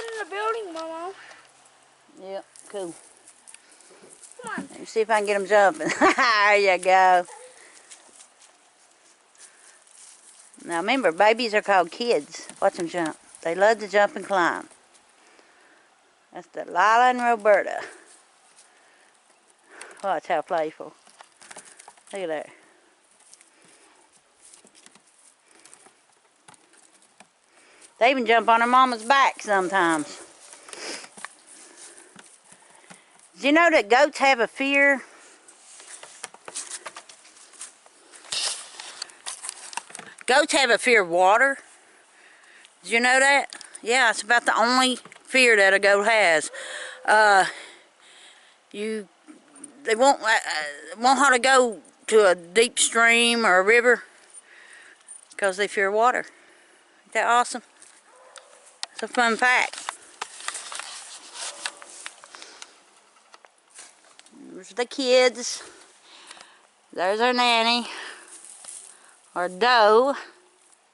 out in the building, Mama. Yep, cool. Come on. Let me see if I can get them jumping. There you go. Now remember, babies are called kids. Watch them jump. They love to jump and climb. That's Delilah and Roberta. Watch how playful. Look at that. They even jump on their mama's back sometimes. Did you know that goats have a fear? Goats have a fear of water. Did you know that? Yeah, it's about the only fear that a goat has. They won't how to go to a deep stream or a river because they fear water. Isn't that awesome? It's a fun fact. There's the kids. There's our nanny, or Doe,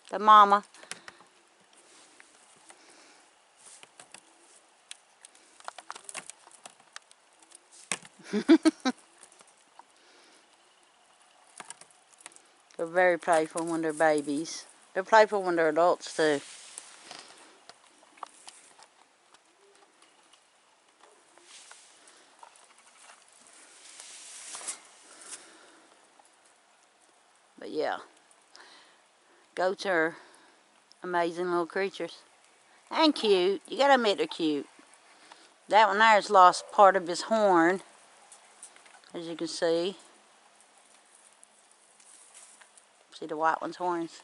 the mama. They're very playful when they're babies. They're playful when they're adults too. But yeah, goats are amazing little creatures. And cute. You gotta admit they're cute. That one there has lost part of his horn, as you can see. See the white one's horns?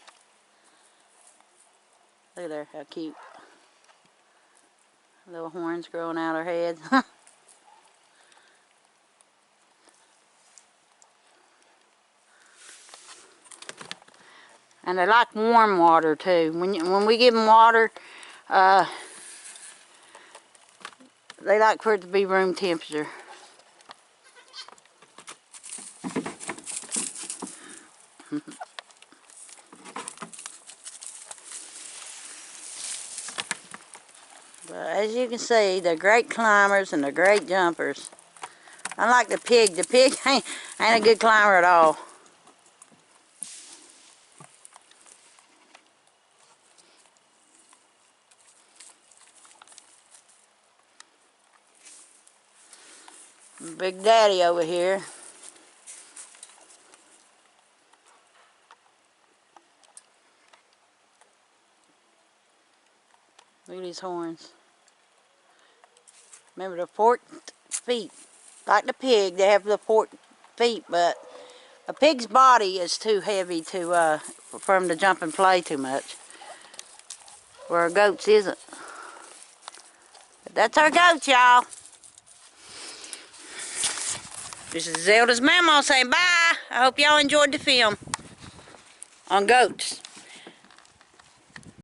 Look at there, how cute. Little horns growing out her head. And they like warm water too. When we give them water, they like for it to be room temperature. But as you can see, they're great climbers and they're great jumpers. Unlike the pig ain't a good climber at all. Big Daddy over here. Look at these horns. Remember the forked feet. Like the pig, they have the forked feet, but a pig's body is too heavy to for him to jump and play too much. Where a goat's isn't. But that's our goat, y'all. This is Zelda's Mama saying bye. I hope y'all enjoyed the film on goats.